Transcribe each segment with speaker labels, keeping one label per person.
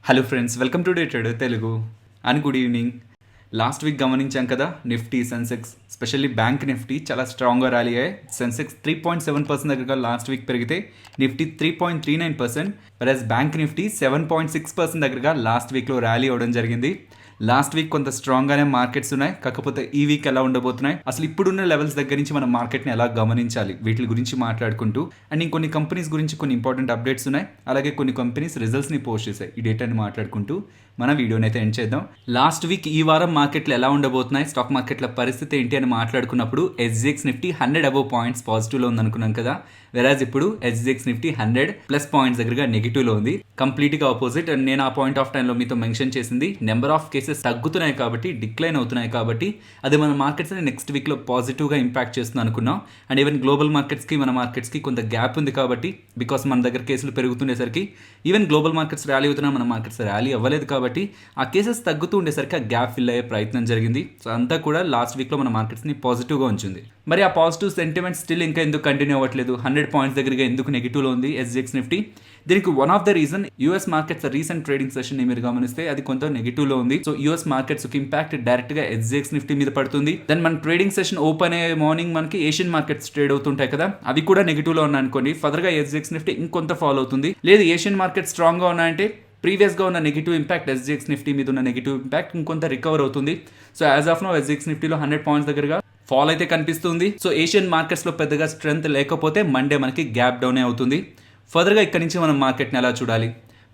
Speaker 1: Hello friends, welcome to day trader Telugu and good evening. Last week గమనించాం కదా, Nifty Sensex specially bank Nifty చాలా స్ట్రాంగ్గా rally అయ్యాయి. సెన్సెక్స్ 3.7% దగ్గరగా లాస్ట్ వీక్ పెరిగితే నిఫ్టీ 3.39%, వెరస్ బ్యాంక్ నిఫ్టీ 7.6% దగ్గరగా లాస్ట్ వీక్లో ర్యాలీ అవ్వడం జరిగింది. లాస్ట్ వీక్ కొంత స్ట్రాంగ్గానే మార్కెట్స్ ఉన్నాయి, కాకపోతే ఈ వీక్ ఎలా ఉండబోతున్నాయి, అసలు ఇప్పుడున్న లెవెల్స్ దగ్గర నుంచి మనం మార్కెట్ని ఎలా గమనించాలి, వీటి గురించి మాట్లాడుకుంటూ అండ్ ఇంకొన్ని కంపెనీస్ గురించి కొన్ని ఇంపార్టెంట్ అప్డేట్స్ ఉన్నాయి. అలాగే కొన్ని కంపెనీస్ రిజల్ట్స్ని పోస్ట్ చేశాయి. ఈ డేటాని మాట్లాడుకుంటూ మన వీడియోని అయితే ఎండ్ చేద్దాం. లాస్ట్ వీక్ ఈ వారం మార్కెట్లు ఎలా ఉండబోతున్నాయి, స్టాక్ మార్కెట్ల పరిస్థితి ఏంటి అని మాట్లాడుకున్నప్పుడు SGX నిఫ్టీ 100 అబోవ్ పాయింట్స్ పాజిటివ్లో ఉందనుకున్నాం కదా, వెరాజ్ ఇప్పుడు SGX నిఫ్టీ 100+ పాయింట్స్ దగ్గరగా నెగిటివ్లో ఉంది. కంప్లీట్గా ఆపోజిట్. అండ్ నేను ఆ పాయింట్ ఆఫ్ టైంలో మీతో మెన్షన్ చేసింది, నెంబర్ ఆఫ్ కేసెస్ తగ్గుతున్నాయి కాబట్టి, డిక్లైన్ అవుతున్నాయి కాబట్టి అది మన మార్కెట్స్ని నెక్స్ట్ వీక్లో పాజిటివ్గా ఇంపాక్ట్ చేస్తుంది అనుకున్నాం. అండ్ ఈవెన్ గ్లోబల్ మార్కెట్స్కి మన మార్కెట్స్కి కొంత గ్యాప్ ఉంది కాబట్టి, బికాస్ మన దగ్గర కేసులు పెరుగుతుండేసరికి ఈవెన్ గ్లోబల్ మార్కెట్స్ ర్యాలీ అవుతున్నా మన మార్కెట్స్ ర్యాలీ అవ్వలేదు కాబట్టి ఆ కేసెస్ తగ్గుతూ ఉండేసరికి ఆ గ్యాప్ ఫిల్ అయ్యే ప్రయత్నం జరిగింది. సో అంతా కూడా లాస్ట్ వీక్లో మన మార్కెట్స్ని పాజిటివ్గా ఉంచింది. మరి ఆ పాజిటివ్ సెంటిమెంట్ స్టిల్ ఇంకా ఎందుకు కంటిన్యూ అవ్వట్లేదు, 100 పాయింట్స్ దగ్గరగా ఎందుకు నెగిటివ్లో ఉంది SGX నిఫ్టీ? దీనికి one of the reason US markets recent trading session ని మీరు గమనిస్తే అది కొంత నెగిటివ్లో ఉంది. సో యూఎస్ మార్కెట్స్ ఇంపాక్ట్ డైరెక్ట్గా SGX నిఫ్టీ మీద పడుతుంది. దెన్ మన ట్రేడింగ్ సెషన్ ఓపెన్ అయ్యే మార్నింగ్ మనకి ఏషియన్ మార్కెట్స్ ట్రేడ్ అవుతుంటాయి కదా, అవి కూడా నెగిటివ్లో ఉన్నాయి అనుకోండి, ఫర్దర్గా SGX నిఫ్టీ ఇంకొంత ఫాలో అవుతుంది. లేదు ఏషియన్ మార్కెట్ స్ట్రాంగ్గా ఉన్నాయంటే ప్రీవియస్గా ఉన్న నెగిటివ్ ఇంపాక్ట్ SGX నిఫ్టీ మీద ఉన్న నెగిటివ్ ఇంపాక్ట్ ఇంకొంత రికవర్ అవుతుంది. So as of now SGX నిఫ్టీలో 100 పాయింట్స్ దగ్గరగా ఫాల్ అయితే కనిపిస్తుంది. సో ఏషియన్ మార్కెట్స్లో పెద్దగా స్ట్రెంత్ లేకపోతే మండే మనకి గ్యాప్ డౌనే అవుతుంది. ఫర్దర్గా ఇక్కడ నుంచి మనం మార్కెట్ని ఎలా చూడాలి?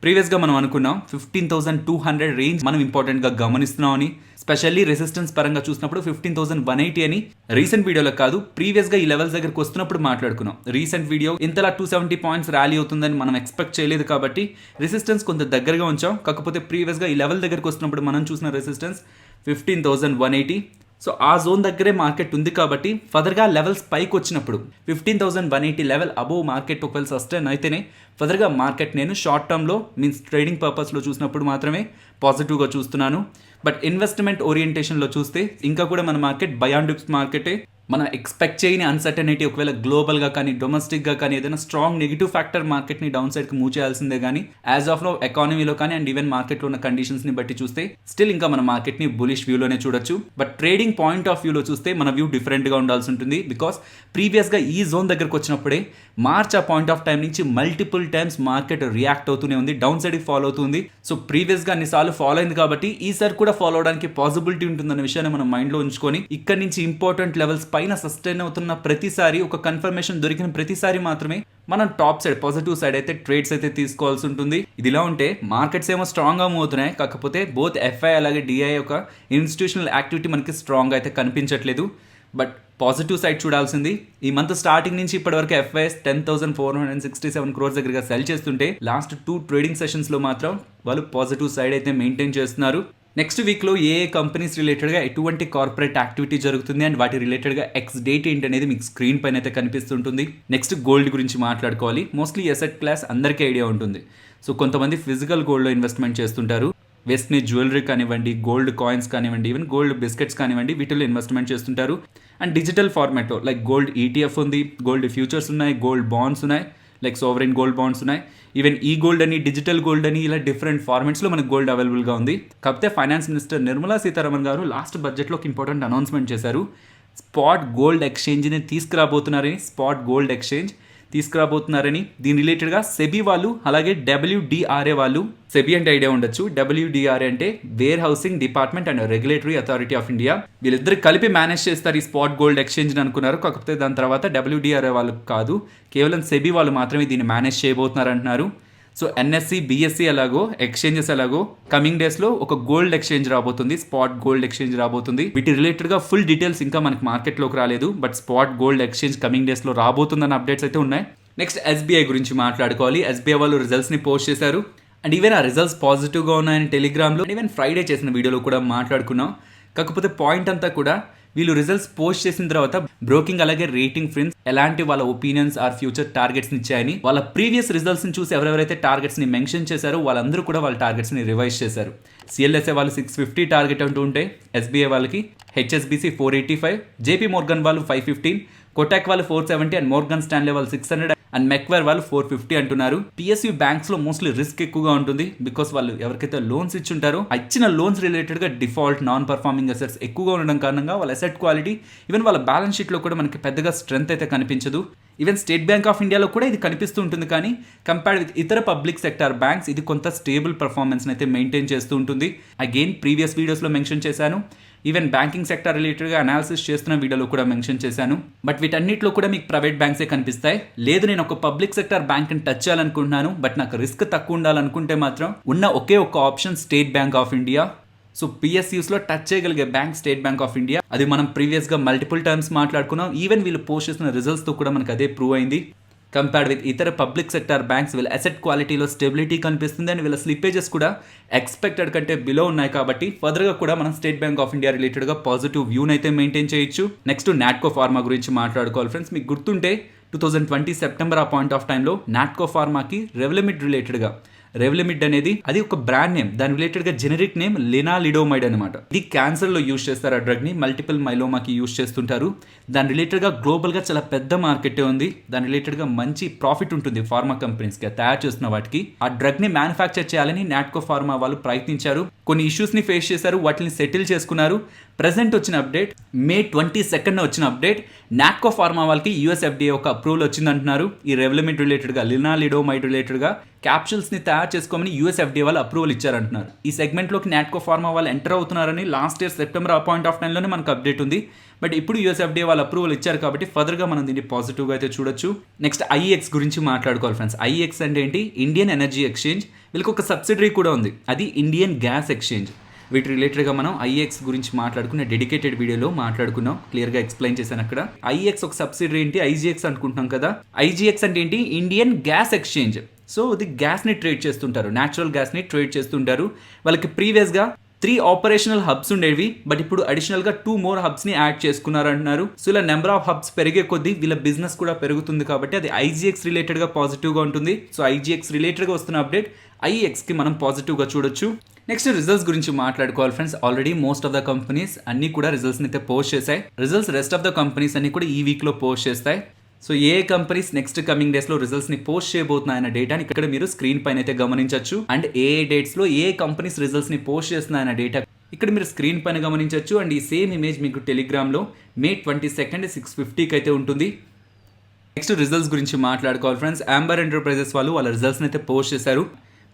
Speaker 1: ప్రీవియస్గా మనం అనుకున్నాం 15,200 రేంజ్ మనం ఇంపార్టెంట్గా గమనిస్తున్నాం అని, స్పెషల్లీ రెసిస్టెన్స్ పరంగా చూసినప్పుడు 15,180 అని రీసెంట్ వీడియోలో కాదు, ప్రీవియస్గా ఈ లెవెల్స్ దగ్గరకు వస్తున్నప్పుడు మాట్లాడుకున్నాం. రీసెంట్ వీడియో ఇంతలా 270 పాయింట్స్ ర్యాలీ అవుతుందని మనం ఎక్స్పెక్ట్ చేయలేదు కాబట్టి రెసిస్టెన్స్ కొంత దగ్గరగా ఉంచాం. కాకపోతే ప్రీవియస్గా ఈ లెవెల్ దగ్గరకు వస్తున్నప్పుడు మనం చూసిన రెసిస్టెన్స్ 15,180. సో ఆ జోన్ దగ్గరే మార్కెట్ ఉంది కాబట్టి ఫర్దర్గా లెవెల్స్ పైకి వచ్చినప్పుడు 15,180 లెవెల్ అబోవ్ మార్కెట్ ఒకవేళ సస్టైన్ అయితేనే ఫర్దర్గా మార్కెట్ నేను షార్ట్ టర్మ్లో మీన్స్ ట్రేడింగ్ పర్పస్లో చూసినప్పుడు మాత్రమే పాజిటివ్గా చూస్తున్నాను. బట్ ఇన్వెస్ట్మెంట్ ఓరియంటేషన్లో చూస్తే ఇంకా కూడా మన మార్కెట్ బై అండ్ డిప్స్ మార్కెటే. మనం ఎక్స్పెక్ట్ చేయని అన్సర్టనిటీ ఒకవేళ గ్లోబల్గా కానీ డొమెస్టిక్గా కానీ ఏదైనా స్ట్రాంగ్ నెగిటివ్ ఫ్యాక్టర్ మార్కెట్ని డౌన్ సైడ్కి మూవ్ చేయాల్సిందే కానీ యాజ్ ఆఫ్ నో ఎకానమీలో కానీ అండ్ ఈవెన్ మార్కెట్లో ఉన్న కండిషన్స్ని బట్టి చూస్తే స్టిల్ ఇంకా మన మార్కెట్ని బులిష్ వ్యూలోనే చూడొచ్చు. బట్ ట్రేడింగ్ పాయింట్ ఆఫ్ వ్యూలో చూస్తే మన వ్యూ డిఫరెంట్గా ఉండాల్సి ఉంటుంది. బికాస్ ప్రీవియస్గా ఈ జోన్ దగ్గరకు వచ్చినప్పుడే మార్చ్ ఆ పాయింట్ ఆఫ్ టైం నుంచి మల్టిపుల్ టైమ్స్ మార్కెట్ రియాక్ట్ అవుతూనే ఉంది, డౌన్ సైడ్కి ఫాలో అవుతుంది. సో ప్రీవియస్గా అన్నిసార్లు ఫాలో అయింది కాబట్టి ఈసారి కూడా ఫాలో అవడానికి పాసిబిలిటీ ఉంటుందన్న విషయాన్ని మనం మైండ్లో ఉంచుకొని ఇక్కడ నుంచి ఇంపార్టెంట్ లెవెల్స్ పైన సస్టైన్ అవుతున్న ప్రతిసారి ఒక కన్ఫర్మేషన్ దొరికిన ప్రతిసారి మాత్రమే మనం టాప్ సైడ్ పాజిటివ్ సైడ్ అయితే ట్రేడ్స్ అయితే తీసుకోవాల్సి ఉంటుంది. ఇదిలా ఉంటే మార్కెట్స్ ఏమో స్ట్రాంగ్గా మూవ్ అవుతున్నాయి, కాకపోతే బోత్ FI అలాగే DI యొక్క ఇన్స్టిట్యూషనల్ యాక్టివిటీ మనకి స్ట్రాంగ్ అయితే కనిపించట్లేదు. బట్ పాజిటివ్ సైడ్ చూడాల్సింది. ఈ మంత్ స్టార్టింగ్ నుంచి ఇప్పటివరకు FIs 10,467 crores దగ్గరగా సెల్ చేస్తుంటే లాస్ట్ 2 ట్రేడింగ్ సెషన్స్లో మాత్రం వాళ్ళు పాజిటివ్ సైడ్ అయితే మెయింటైన్ చేస్తున్నారు. నెక్స్ట్ వీక్లో ఏ కంపెనీస్ రిలేటెడ్గా ఎటువంటి కార్పొరేట్ యాక్టివిటీ జరుగుతుంది అండ్ వాటి రిలేటెడ్గా ఎక్స్ డేట్ ఏంటి అనేది మీకు స్క్రీన్ పైన అయితే కనిపిస్తుంటుంది. నెక్స్ట్ గోల్డ్ గురించి మాట్లాడుకోవాలి. మోస్ట్లీ ఎసెట్ క్లాస్ అందరికీ ఐడియా ఉంటుంది. సో కొంతమంది ఫిజికల్ గోల్డ్లో ఇన్వెస్ట్మెంట్ చేస్తుంటారు. వెస్ట్ని జ్యువెలరీ కానివ్వండి, గోల్డ్ కాయిన్స్ కానివ్వండి, ఈవెన్ గోల్డ్ బిస్కెట్స్ కానివ్వండి, వీటిలో ఇన్వెస్ట్మెంట్ చేస్తుంటారు. అండ్ డిజిటల్ ఫార్మాట్లో లైక్ గోల్డ్ ETF ఉంది, గోల్డ్ ఫ్యూచర్స్ ఉన్నాయి, గోల్డ్ బాండ్స్ ఉన్నాయి, లైక్ సోవరెన్ గోల్డ్ బాండ్స్ ఉన్నాయి, ఈవెన్ ఈ గోల్డ్ అని, డిజిటల్ గోల్డ్ అని, ఇలా డిఫరెంట్ ఫార్మాట్స్లో మనకు గోల్డ్ అవైలబుల్గా ఉంది. కాకపోతే ఫైనాన్స్ మినిస్టర్ నిర్మలా సీతారామన్ గారు లాస్ట్ బడ్జెట్లో ఒక ఇంపార్టెంట్ అనౌన్స్మెంట్ చేశారు. స్పాట్ గోల్డ్ ఎక్స్చేంజ్ని తీసుకురాబోతున్నారని, స్పాట్ గోల్డ్ ఎక్స్చేంజ్ తీసుకురాబోతున్నారని. దీని రిలేటెడ్గా సెబీ వాళ్ళు అలాగే WDRA వాళ్ళు, సెబీ అంటే ఐడియా ఉండొచ్చు, WDRA అంటే warehousing department and regulatory authority of India, వీళ్ళిద్దరు కలిపి మేనేజ్ చేస్తారు ఈ స్పాట్ గోల్డ్ ఎక్స్చేంజ్ అనుకున్నారు. కాకపోతే దాని తర్వాత WDRA వాళ్ళు కాదు, కేవలం సెబీ వాళ్ళు మాత్రమే దీన్ని మేనేజ్ చేయబోతున్నారు అంటున్నారు. సో NSE, BSE ఎలాగో ఎక్స్చేంజెస్ ఎలాగో కమింగ్ డేస్లో ఒక గోల్డ్ ఎక్స్చేంజ్ రాబోతుంది, స్పాట్ గోల్డ్ ఎక్స్చేంజ్ రాబోతుంది. వీటి రిలేటెడ్గా ఫుల్ డీటెయిల్స్ ఇంకా మనకి మార్కెట్లోకి రాలేదు, but spot gold exchange coming డేస్లో రాబోతుందన్న అప్డేట్స్ అయితే ఉన్నాయి. నెక్స్ట్ SBI గురించి మాట్లాడుకోవాలి. SBI వాళ్ళు రిజల్ట్స్ని పోస్ట్ చేశారు అండ్ ఈవెన్ ఆ రిజల్ట్స్ పాజిటివ్గా ఉన్నాయని టెలిగ్రామ్లో ఈవెన్ ఫ్రైడే చేసిన వీడియోలో కూడా మాట్లాడుకున్నాం. కాకపోతే పాయింట్ అంతా కూడా వీళ్ళు రిజల్ట్స్ పోస్ట్ చేసిన తర్వాత బ్రోకింగ్ అలాగే రేటింగ్ ఫ్రెండ్స్ ఎలాంటి వాళ్ళ ఒపీనియన్స్ ఆర్ ఫ్యూచర్ టార్గెట్స్ ఇచ్చాయని, వాళ్ళ ప్రీవియస్ రిజల్ట్స్ని చూసి ఎవరెవరైతే టార్గెట్స్ని మెన్షన్ చేశారో వాళ్ళందరూ కూడా వాళ్ళ టార్గెట్స్ని రివైజ్ చేశారు. CLSA వాళ్ళు 650 టార్గెట్ అంటూ ఉంటే SBI వాళ్ళకి HSBC 485, JP Morgan వాళ్ళు 515, కోటాక్ వాళ్ళు 470 అండ్ మోర్గన్ స్టాన్లీ వాళ్ళు 600 అండ్ మెక్వైర్ వాళ్ళు 450 అంటున్నారు. పిఎస్యూ బ్యాంక్స్ లో మోస్ట్లీ రిస్క్ ఎక్కువగా ఉంటుంది, బికాస్ వాళ్ళు ఎవరికైతే లోన్స్ ఇచ్చుంటారో ఆ ఇచ్చిన లోన్స్ రిలేటెడ్ గా డిఫాల్ట్ నాన్ పర్ఫార్మింగ్ అసెట్స్ ఎక్కువగా ఉండడం కారణంగా వాళ్ళ అసెట్ క్వాలిటీ ఈవెన్ వాళ్ళ బ్యాలెన్స్ షీట్ లో కూడా మనకి పెద్దగా స్ట్రెంత్ అయితే కనిపించదు. ఈవెన్ స్టేట్ బ్యాంక్ ఆఫ్ ఇండియాలో కూడా ఇది కనిపిస్తూ ఉంటుంది, కానీ కంపేర్డ్ విత్ ఇతర పబ్లిక్ సెక్టార్ బ్యాంక్స్ ఇది కొంత స్టేబుల్ పర్ఫార్మెన్స్ అయితే మెయింటైన్ చేస్తూ ఉంటుంది. అగైన్ ప్రీవియస్ వీడియోస్లో మెన్షన్ చేశాను, ఈవెన్ బ్యాంకింగ్ సెక్టర్ రిలేటెడ్గా అనాలిసిస్ చేస్తున్న వీడియోలో కూడా మెన్షన్ చేశాను. బట్ వీటన్నిటిలో కూడా మీకు ప్రైవేట్ బ్యాంక్సే కనిపిస్తాయి. లేదు నేను ఒక పబ్లిక్ సెక్టర్ బ్యాంక్ని టచ్ చేయాలనుకుంటున్నాను, బట్ నాకు రిస్క్ తక్కువ ఉండాలనుకుంటే మాత్రం ఉన్న ఒకే ఒక option State Bank of India. So పిఎస్యూస్లో టచ్ చేయగలిగే bank State Bank of India. అది మనం ప్రీవియస్గా మల్టిపుల్ టైమ్స్ మాట్లాడుకున్నాం. ఈవెన్ వీళ్ళు పోస్ట్ చేసిన రిజల్ట్స్తో కూడా మనకు అదే ప్రూవ్ అయింది. కంపేర్డ్ విత్ ఇతర పబ్లిక్ సెక్టార్ బ్యాంక్స్ వీళ్ళ అసెట్ క్వాలిటీలో స్టెబిలిటీ కనిపిస్తుంది అండ్ వీళ్ళ స్లిప్పేజెస్ కూడా ఎక్స్పెక్టెడ్ కంటే బిలో ఉన్నాయి. కాబట్టి ఫర్దర్గా కూడా మనం స్టేట్ బ్యాంక్ ఆఫ్ ఇండియా రిలేటెడ్గా పాజిటివ్ వ్యూని అయితే మెయింటైన్ చేయొచ్చు. నెక్స్ట్ నాట్కో ఫార్మా గురించి మాట్లాడుకోవాలి ఫ్రెండ్స్. మీకు గుర్తుంటే 2020 సెప్టెంబర్ ఆ పాయింట్ ఆఫ్ టైంలో నాట్కో ఫార్మాకి రెవ్లిమిడ్ రిలేటెడ్గా, రెవ్లిమిడ్ అనేది అది ఒక బ్రాండ్ నేమ్, దాని రిలేటెడ్గా జెనరిక్ నేమ్ లెనాలిడోమైడ్ అనమాట. ఇది క్యాన్సర్లో యూజ్ చేస్తారు. ఆ డ్రగ్ని మల్టిపుల్ మైలోమాకి యూజ్ చేస్తుంటారు. దాని రిలేటెడ్గా గ్లోబల్గా చాలా పెద్ద మార్కెటే ఉంది. దాని రిలేటెడ్గా మంచి ప్రాఫిట్ ఉంటుంది ఫార్మా కంపెనీస్కి తయారు చేస్తున్న వాటికి. ఆ డ్రగ్ని మ్యానుఫ్యాక్చర్ చేయాలని నాట్కో ఫార్మా వాళ్ళు ప్రయత్నించారు. కొన్ని ఇష్యూస్ని ఫేస్ చేశారు, వాటిని సెటిల్ చేసుకున్నారు. ప్రెసెంట్ వచ్చిన అప్డేట్, May 22 వచ్చిన అప్డేట్, నాట్కో ఫార్మా వాళ్ళకి యూఎస్ఎఫ్డిఏ ఒక అప్రూవల్ వచ్చిందంటున్నారు. ఈ రెవ్లిమిడ్ రిలేటెడ్గా, లెనాలిడోమైడ్ రిలేటెడ్గా క్యాప్సూల్స్ని తయారు చేసుకోమని యూఎస్ఎఫ్డిఏ వాళ్ళు అప్రూవల్ ఇచ్చారంటున్నారు. ఈ సెగ్మెంట్లోకి నాట్కో ఫార్మా వాళ్ళు ఎంటర్ అవుతున్నారని లాస్ట్ ఇయర్ సెప్టెంబర్ ఆ పాయింట్ ఆఫ్ టైంలోనే మనకు అప్డేట్ ఉంది. బట్ ఇప్పుడు యూఎస్ఎఫ్డిఏ వాళ్ళు అప్రూవల్ ఇచ్చారు కాబట్టి ఫర్దర్గా మనం దీన్ని పాజిటివ్గా అయితే చూడొచ్చు. నెక్స్ట్ ఐఎక్స్ గురించి మాట్లాడుకోవాలి ఫ్రెండ్స్. ఐఎక్స్ అంటే ఏంటి? Indian energy exchange. వీళ్ళకి ఒక సబ్సిడరీ కూడా ఉంది, అది ఇండియన్ గ్యాస్ ఎక్స్చేంజ్. వీటి రిలేటెడ్గా మనం ఐఎక్స్ గురించి మాట్లాడుకునే డెడికేటెడ్ వీడియోలో మాట్లాడుకున్నాం, క్లియర్గా ఎక్స్ప్లెయిన్ చేశాను అక్కడ. ఐఎక్స్ ఒక సబ్సిడరీ ఏంటి? ఐజీఎక్స్ అనుకుంటున్నాం కదా. ఐజీఎక్స్ అంటే ఏంటి? Indian gas exchange. సో ఇది గ్యాస్ని ట్రేడ్ చేస్తుంటారు, న్యాచురల్ గ్యాస్ని ట్రేడ్ చేస్తుంటారు. వాళ్ళకి ప్రీవియస్గా 3 ఆపరేషనల్ హబ్స్ ఉండేవి, బట్ ఇప్పుడు అడిషనల్గా 2 more హబ్స్ని యాడ్ చేసుకున్నారు అంటున్నారు. సో ఇలా నెంబర్ ఆఫ్ హబ్స్ పెరిగే కొద్దీ వీళ్ళ బిజినెస్ కూడా పెరుగుతుంది కాబట్టి అది ఐజీఎక్స్ రిలేటెడ్గా పాజిటివ్గా ఉంటుంది. సో ఐజీఎక్స్ రిలేటెడ్గా వస్తున్న అప్డేట్ ఐఎక్స్కి మనం పాజిటివ్గా చూడొచ్చు. నెక్స్ట్ రిజల్ట్స్ గురించి మాట్లాడుకోవాలి friends. Already most of the companies అన్ని కూడా రిజల్ట్స్ని అయితే పోస్ట్ చేశాయి. Results rest of the companies అన్ని కూడా ఈ వీక్లో పోస్ట్ చేస్తాయి. సో ఏ కంపెనీస్ నెక్స్ట్ కమింగ్ డేస్లో రిజల్ట్స్ని పోస్ట్ చేయబోతున్నాయన్న డేటాని ఇక్కడ మీరు స్క్రీన్ పైన అయితే గమనించవచ్చు. అండ్ ఏ డేట్స్లో ఏ కంపెనీస్ రిజల్ట్స్ని పోస్ట్ చేస్తున్నాయన్న డేటా ఇక్కడ మీరు స్క్రీన్ పైన గమనించవచ్చు. అండ్ ఈ సేమ్ ఇమేజ్ మీకు టెలిగ్రామ్లో May 22 6:50కి అయితే ఉంటుంది. నెక్స్ట్ రిజల్ట్స్ గురించి మాట్లాడుకోవాలి ఫ్రెండ్స్. అంబర్ ఎంటర్ప్రైజెస్ వాళ్ళు వాళ్ళ రిజల్ట్స్ని అయితే పోస్ట్ చేశారు.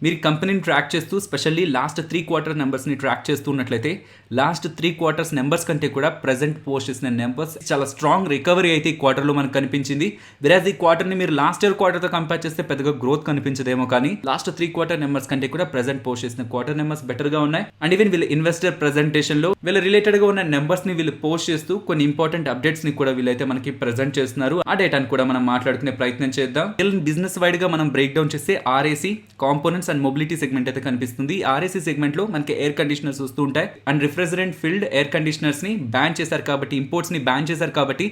Speaker 1: మీరు కంపెనీని ట్రాక్ చేస్తూ స్పెషల్లీ లాస్ట్ 3 quarter నెంబర్స్ని ట్రాక్ చేస్తున్నట్లయితే లాస్ట్ 3 quarters నెంబర్స్ కంటే కూడా ప్రెసెంట్ పోస్ట్ చేసిన నెంబర్స్ చాలా స్ట్రాంగ్ రికవరీ అయితే ఈ క్వార్టర్లో మనకు కనిపించింది. వెరాజ్ ఈ క్వార్టర్ని మీరు లాస్ట్ ఇయర్ క్వార్టర్తో కంపేర్ చేస్తే పెద్దగా గ్రోత్ కనిపించదేమో, కానీ లాస్ట్ 3 quarter నెంబర్స్ కంటే కూడా ప్రెసెంట్ పోస్ట్ చేసిన క్వార్టర్ నెంబర్స్ బెటర్గా ఉన్నాయి. అండ్ ఈవెన్ వీళ్ళ ఇన్వెస్టర్ ప్రెజెంటేషన్లో వీళ్ళ రిలేటెడ్గా ఉన్న నెంబర్స్ని వీళ్ళు పోస్ట్ చేస్తూ కొన్ని ఇంపార్టెంట్ అప్డేట్స్ని కూడా వీళ్ళైతే మనకి ప్రెజెంట్ చేస్తున్నారు. ఆ డేటాను కూడా మనం మాట్లాడుకునే ప్రయత్నం చేద్దాం. బిజినెస్ వైడ్గా మనం బ్రేక్ డౌన్ చేస్తే RAC, components and mobility segment అయితే కనిపిస్తుంది. ఆర్ఏసీ సెగ్మెంట్ లో మనకి ఎయిర్ కండిషనర్స్ వస్తూ ఉంటాయి. And refrigerant filled air conditioners ని బ్యాన్ చేశారు కాబట్టి, ఇంపోర్ట్స్ ని బ్యాన్ చేశారు కాబట్టి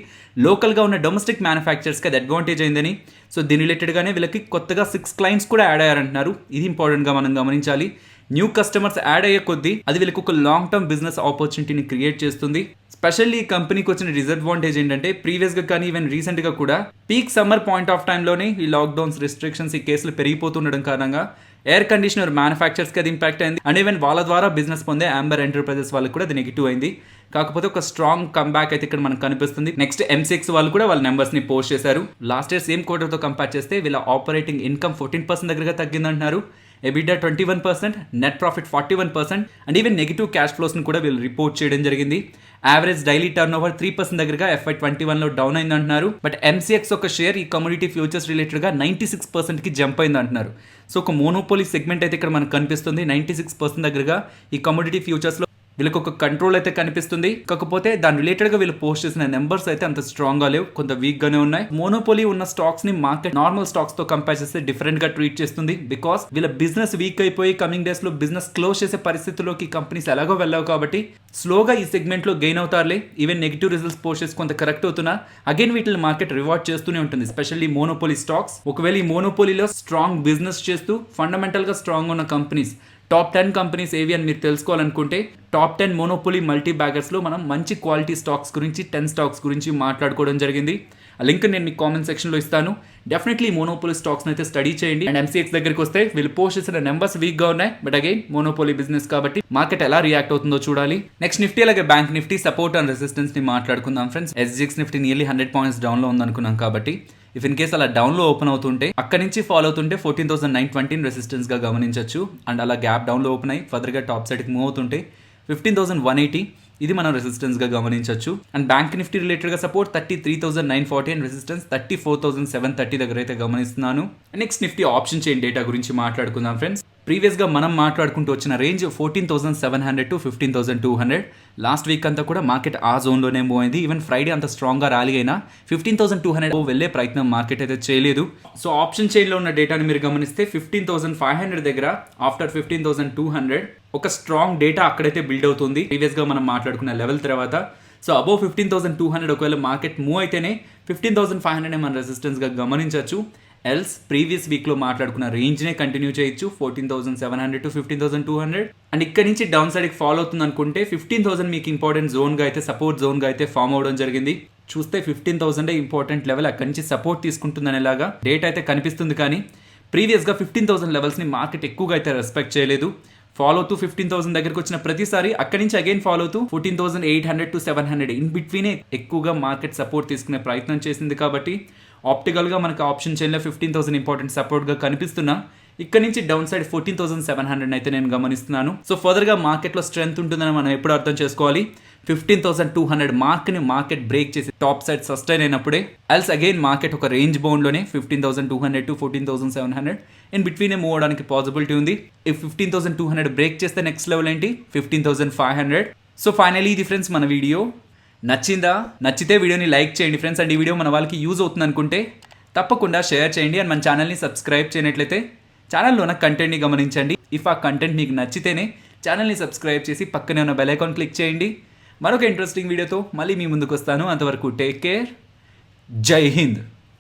Speaker 1: లోకల్ గా ఉన్న డొమెస్టిక్ మ్యానుఫ్యాక్చర్స్ కి అది అడ్వాంటేజ్ అయిందని. సో దీని రిలేటెడ్ గానే వీళ్ళకి కొత్తగా 6 clients కూడా యాడ్ అయ్యారంటున్నారు. ఇది ఇంపార్టెంట్ గా మనం గమనించాలి. న్యూ కస్టమర్స్ యాడ్ అయ్యే కొద్దీ అది వీళ్ళకి ఒక లాంగ్ టర్మ్ బిజినెస్ ఆపర్చునిటీని క్రియేట్ చేస్తుంది. స్పెషల్లీ ఈ కంపెనీకి వచ్చిన డిసడ్వాంటేజ్ ఏంటంటే ప్రీవియస్గా కానీ ఈవెన్ రీసెంట్గా కూడా పీక్ సమ్మర్ పాయింట్ ఆఫ్ టైంలోనే ఈ లాక్డౌన్స్, రిస్ట్రిక్షన్స్, ఈ కేసులు పెరిగిపోతుండడం కారణంగా ఎయిర్ కండిషనర్ మ్యానుఫ్యాక్చర్స్కి అది ఇంపాక్ట్ అయింది. అండ్ ఈవెన్ వాళ్ళ ద్వారా బిజినెస్ పొందే అంబర్ ఎంటర్ప్రైజెస్ వాళ్ళకి కూడా అది నెగిటివ్ అయింది. కాకపోతే ఒక స్ట్రాంగ్ కంబ్యాక్ అయితే ఇక్కడ మనకు కనిపిస్తుంది. నెక్స్ట్ M6 వాళ్ళు కూడా వాళ్ళ నెంబర్స్ని పోస్ట్ చేశారు. లాస్ట్ ఇయర్ సేమ్ క్వార్టర్తో కంపేర్ చేస్తే వీళ్ళ ఆపరేటింగ్ ఇన్కమ్ 14% దగ్గరగా తగ్గిందంటున్నారు. EBITDA 21%, net profit 41%, and even negative cash ఫ్లోస్ని కూడా వీళ్ళు రిపోర్ట్ చేయడం జరిగింది. యావరేజ్ డైలీ టర్న్ ఓవర్ 3% దగ్గరగా FY21లో డౌన్ అయింది అంటున్నారు. బట్ MCX ఒక షేర్ ఈ కమోడిటీ ఫ్యూచర్స్ రిలేటెడ్గా 96%కి జంప్ అయింది అంటున్నారు. సో ఒక మోనోపోలీ సెగ్మెంట్ అయితే ఇక్కడ మనకు కనిపిస్తుంది. 96% దగ్గరగా ఈ కమోడిటీ ఫ్యూచర్స్లో వీళ్ళకి ఒక కంట్రోల్ అయితే కనిపిస్తుంది. కాకపోతే దాని రిలేటెడ్గా వీళ్ళు పోస్ట్ చేసిన నెంబర్స్ అయితే అంత స్ట్రాంగ్గా లేవు, కొంత వీక్గానే ఉన్నాయి. మోనోపోలీ ఉన్న స్టాక్స్ని మార్కెట్ నార్మల్ స్టాక్స్తో కంపేర్ చేస్తే డిఫరెంట్గా ట్రీట్ చేస్తుంది. బికాస్ వీళ్ళ బిజినెస్ వీక్ అయిపోయి కమింగ్ డేస్లో బిజినెస్ క్లోజ్ చేసే పరిస్థితుల్లోకి కంపెనీస్ ఎలాగో వెళ్ళావు కాబట్టి స్లోగా ఈ సెగ్మెంట్లో గెయిన్ అవుతారులే. ఈవెన్ నెగిటివ్ రిజల్ట్స్ పోస్ట్ చేసి కొంత కరెక్ట్ అవుతున్నా అగైన్ వీటిని మార్కెట్ రివార్డ్ చేస్తూనే ఉంటుంది, స్పెషల్లీ మోనోపోలీ స్టాక్స్. ఒకవేళ ఈ మోనోపోలీలో స్ట్రాంగ్ బిజినెస్ చేస్తూ ఫండమెంటల్గా స్ట్రాంగ్ ఉన్న కంపెనీస్, టాప్ 10 కంపెనీస్ ఏవి అని మీరు తెలుసుకోవాలనుకుంటే టాప్ 10 మోనోపోలీ మల్టీ బ్యాగర్స్లో మనం మంచి క్వాలిటీ స్టాక్స్ గురించి 10 స్టాక్స్ గురించి మాట్లాడుకోవడం జరిగింది. ఆ లింక్ నేను మీకు కామెంట్ సెక్షన్లో ఇస్తాను. డెఫినెట్లీ మోనోపోలీ స్టాక్స్ అయితే స్టడీ చేయండి. అండ్ ఎంసీఎక్స్ దగ్గరికి వస్తే వీళ్ళు పోస్ట్ చేసిన నెంబర్స్ వీక్ గా ఉన్నాయి, బట్ అగైన్ మోనోపోలీ బిజినెస్ కాబట్టి మార్కెట్ ఎలా రియాక్ట్ అవుతుందో చూడాలి. నెక్స్ట్ నిఫ్టీ అలాగే bank Nifty support and resistance ని మాట్లాడుకుందాం friends. SGX Nifty nearly 100 points down లో ఉందనుకున్నాం కాబట్టి ఇఫ్ ఇన్ కేస్ అలా డౌన్ లో ఓపెన్ అవుతుంటే అక్కడ నుంచి ఫాలో అవుతుంటే 14,920 రెసిస్టెన్స్ గా గమనించవచ్చు. అండ్ అలా గ్యాప్ డౌన్ లో ఓపెన్ అయ్యి ఫర్దర్ గా టాప్ సైడ్ కి మూవ్ అవుతుంటే 15,180 ఇది మనం రెసిస్టెన్స్ గా గమనించవచ్చు. అండ్ బ్యాంక్ నిఫ్టీ రిలేటెడ్ గా సపోర్ట్ 33,940 అండ్ రెసిస్టెన్స్ 34,730 దగ్గర అయితే గమనిస్తున్నాను. Next Nifty option chain data గురించి మాట్లాడుకుందాం ఫ్రెండ్స్. ప్రీవియస్ గా మనం మాట్లాడుకుంటూ వచ్చిన రేంజ్ 14,700 to 15,200. లాస్ట్ వీక్ అంతా కూడా మార్కెట్ ఆ జోన్ లోనే మూవ్ అయింది. ఈవెన్ ఫ్రైడే అంత స్ట్రాంగ్ గా ర్యాలీ అయినా 15,200 వెళ్లే ప్రయత్నం మార్కెట్ అయితే చేయలేదు. సో ఆప్షన్ చైన్ లో ఉన్న డేటాని మీరు గమనిస్తే 15,500 దగ్గర ఆఫ్టర్ 15,200 ఒక స్ట్రాంగ్ డేటా అక్కడైతే బిల్డ్ అవుతుంది ప్రీవియస్ గా మనం మాట్లాడుకున్న లెవెల్ తర్వాత. సో అబౌవ్ 15,200 ఒకవేళ మార్కెట్ మూవ్ అయితేనే 15,500 మన రెసిస్టెన్స్ గా గమనించవచ్చు. ఎల్స్ ప్రీవియస్ వీక్ లో మాట్లాడుకున్న రేంజ్ నే కంటిన్యూ చేయొచ్చు 14,700 to 15,200. అండ్ ఇక్కడ నుంచి డౌన్ సైడ్ కి ఫాలో అవుతుంది అనుకుంటే 15,000 మీకు ఇంపార్టెంట్ జోన్ గా అయితే సపోర్ట్ జోన్ గా అయితే ఫామ్ అవడం జరిగింది. చూస్తే 15,000 ఇంపార్టెంట్ లెవెల్, అక్కడి నుంచి సపోర్ట్ తీసుకుంటుందనేలాగా డేట్ అయితే కనిపిస్తుంది. కానీ ప్రీవియస్ గా 15,000 లెవెల్స్ ని మార్కెట్ ఎక్కువగా అయితే రెస్పెక్ట్ చేయలేదు. ఫాలో అవుతూ 15,000 దగ్గరకు వచ్చిన ప్రతిసారి అక్కడి నుంచి అగైన్ ఫాలో అవుతూ 14,800 to 700 ఇన్ బిట్వీనే ఎక్కువగా మార్కెట్ సపోర్ట్ తీసుకునే ప్రయత్నం చేసింది. కాబట్టి ఆప్టికల్ గా మనకు ఆప్షన్ చైన్ లో 15,000 ఇంపార్టెంట్ సపోర్ట్ గా కనిపిస్తున్నా ఇక్కడ నుంచి డౌన్ సైడ్ 14,700 అయితే నేను గమనిస్తున్నాను. సో ఫర్దర్ గా మార్కెట్ లో స్ట్రెంత్ ఉంటుందని మనం ఎప్పుడు అర్థం చేసుకోవాలి, 15,200 మార్క్ ని మార్కెట్ బ్రేక్ చేసి టాప్ సైడ్ సస్టైన్ అయినప్పుడే. ఎల్స్ అగైన్ మార్కెట్ ఒక రేంజ్ బౌండ్ లోనే 15,200 to 14,700 ఇన్ బిట్వీనే మూవ్ అవడానికి పాసిబిలిటీ ఉంది. ఈ 15,200 బ్రేక్ చేస్తే నెక్స్ట్ లెవెల్ ఏంటి 15,500. సో ఫైనలీ ఇది ఫ్రెండ్స్ మన వీడియో. నచ్చిందా? నచ్చితే వీడియోని లైక్ చేయండి ఫ్రెండ్స్. అండ్ ఈ వీడియో మన వాళ్ళకి యూజ్ అవుతుంది అనుకుంటే తప్పకుండా షేర్ చేయండి. అండ్ మన ఛానల్ని సబ్స్క్రైబ్ చేయనట్లయితే ఛానల్లో ఉన్న కంటెంట్ని గమనించండి. ఇఫ్ ఆ కంటెంట్ మీకు నచ్చితేనే ఛానల్ని సబ్స్క్రైబ్ చేసి పక్కనే ఉన్న బెల్ ఐకాన్ క్లిక్ చేయండి. మరొక ఇంట్రెస్టింగ్ వీడియోతో మళ్ళీ మీ ముందుకు వస్తాను. అంతవరకు టేక్ కేర్. జై హింద్.